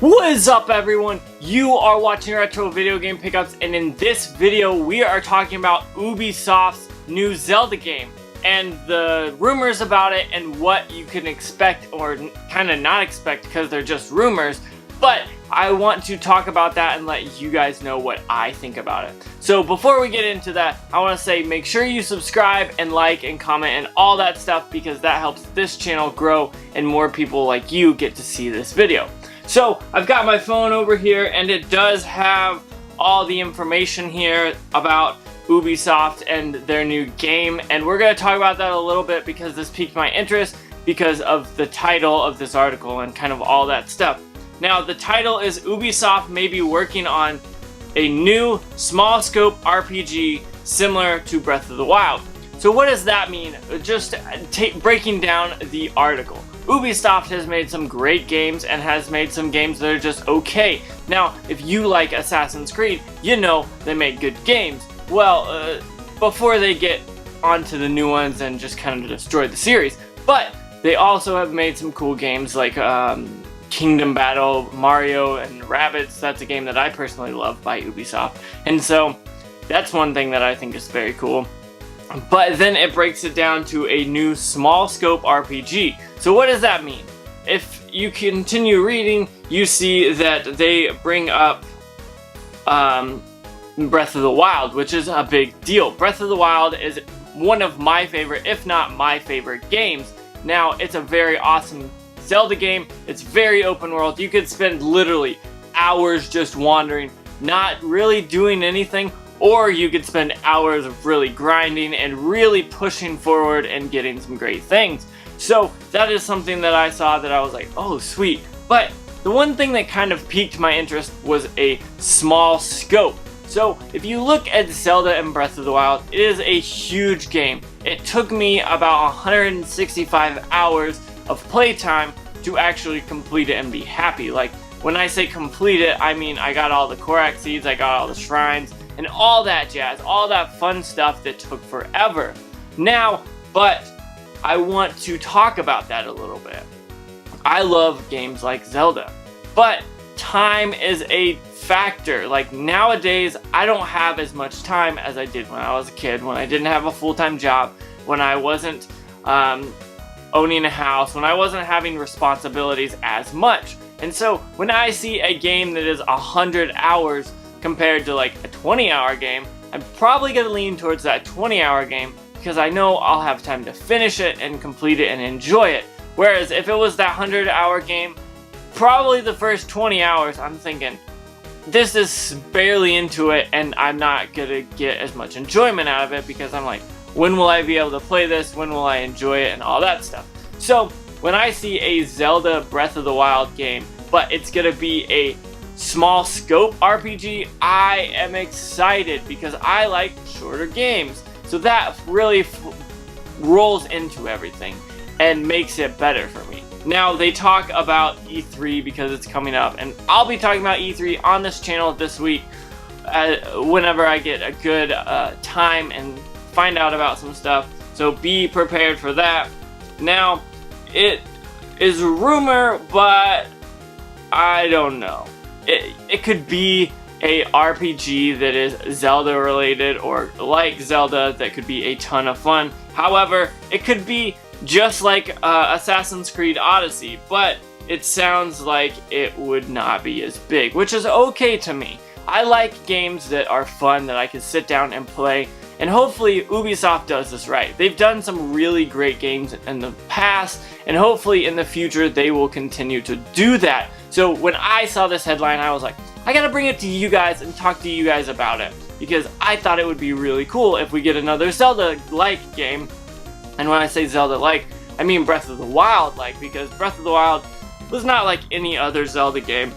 What is up, everyone? You are watching Retro Video Game Pickups, and in this video we are talking about Ubisoft's new Zelda game and the rumors about it and what you can expect or kind of not expect because they're just rumors. But I want to talk about that and let you guys know what I think about it. So before we get into that, I want to say make sure you subscribe and like and comment and all that stuff, because that helps this channel grow and more people like you get to see this video. So I've got my phone over here and it does have all the information here about Ubisoft and their new game, and we're going to talk about that a little bit because this piqued my interest because of the title of this article and kind of all that stuff. Now, the title is Ubisoft may be working on a new small scope RPG similar to Breath of the Wild. So what does that mean? Just breaking down the article. Ubisoft has made some great games and has made some games that are just okay. Now, if you like Assassin's Creed, you know they make good games. Well, before they get onto the new ones and just kind of destroy the series. But they also have made some cool games like Kingdom Battle, Mario and Rabbids. That's a game that I personally love by Ubisoft. And so that's one thing that I think is very cool. But then it breaks it down to a new small scope RPG. So what does that mean? If you continue reading, you see that they bring up Breath of the Wild, which is a big deal. Breath of the Wild is one of my favorite, if not my favorite games. Now, it's a very awesome Zelda game. It's very open world. You could spend literally hours just wandering, not really doing anything, or you could spend hours of really grinding and really pushing forward and getting some great things. So that is something that I saw that I was like, oh sweet. But the one thing that kind of piqued my interest was a small scope. So if you look at Zelda and Breath of the Wild, it is a huge game. It took me about 165 hours of playtime to actually complete it and be happy. Like, when I say complete it, I mean I got all the Korok seeds, I got all the shrines, and all that jazz, all that fun stuff that took forever. Now, but I want to talk about that a little bit. I love games like Zelda, but time is a factor. Like, nowadays, I don't have as much time as I did when I was a kid, when I didn't have a full-time job, when I wasn't owning a house, when I wasn't having responsibilities as much. And so when I see a game that is 100 hours compared to like a 20-hour game, I'm probably going to lean towards that 20-hour game because I know I'll have time to finish it and complete it and enjoy it. Whereas if it was that 100-hour game, probably the first 20 hours I'm thinking, this is barely into it and I'm not going to get as much enjoyment out of it because I'm like, when will I be able to play this? When will I enjoy it? And all that stuff. So when I see a Zelda Breath of the Wild game, but it's going to be a small scope RPG, I am excited because I like shorter games. So that really rolls into everything and makes it better for me. Now, they talk about E3 because it's coming up, and I'll be talking about E3 on this channel this week whenever I get a good time and find out about some stuff. So be prepared for that. Now, it is a rumor, but I don't know. It could be a RPG that is Zelda related or like Zelda that could be a ton of fun. However, it could be just like Assassin's Creed Odyssey, but it sounds like it would not be as big, which is okay to me. I like games that are fun that I can sit down and play, and hopefully Ubisoft does this right. They've done some really great games in the past, and hopefully in the future they will continue to do that. So when I saw this headline, I was like, I gotta bring it to you guys and talk to you guys about it, because I thought it would be really cool if we get another Zelda-like game. And when I say Zelda-like, I mean Breath of the Wild-like, because Breath of the Wild was not like any other Zelda game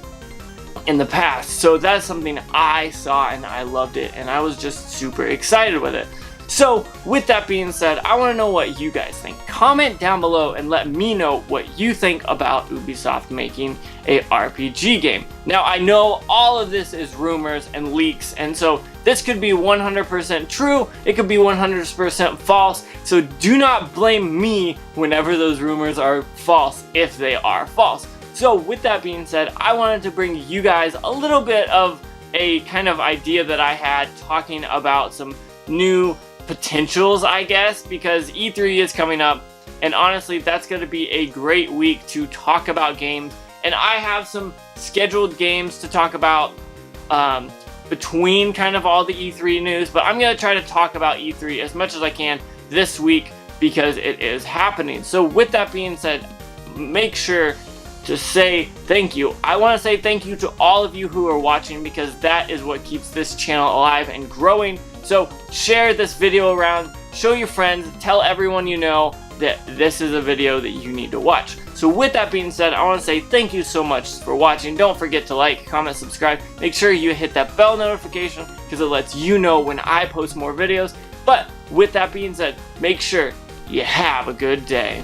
in the past. So that's something I saw and I loved it, and I was just super excited with it. So with that being said, I want to know what you guys think. Comment down below and let me know what you think about Ubisoft making a RPG game. Now, I know all of this is rumors and leaks, and so this could be 100% true, it could be 100% false, so do not blame me whenever those rumors are false, if they are false. So with that being said, I wanted to bring you guys a little bit of a kind of idea that I had talking about some new potentials, I guess, because E3 is coming up, and honestly that's going to be a great week to talk about games, and I have some scheduled games to talk about between kind of all the E3 news, but I'm going to try to talk about E3 as much as I can this week because it is happening. So with that being said, make sure to say thank you. I want to say thank you to all of you who are watching because that is what keeps this channel alive and growing. So share this video around, show your friends, tell everyone you know that this is a video that you need to watch. So with that being said, I want to say thank you so much for watching. Don't forget to like, comment, subscribe. Make sure you hit that bell notification because it lets you know when I post more videos. But with that being said, make sure you have a good day.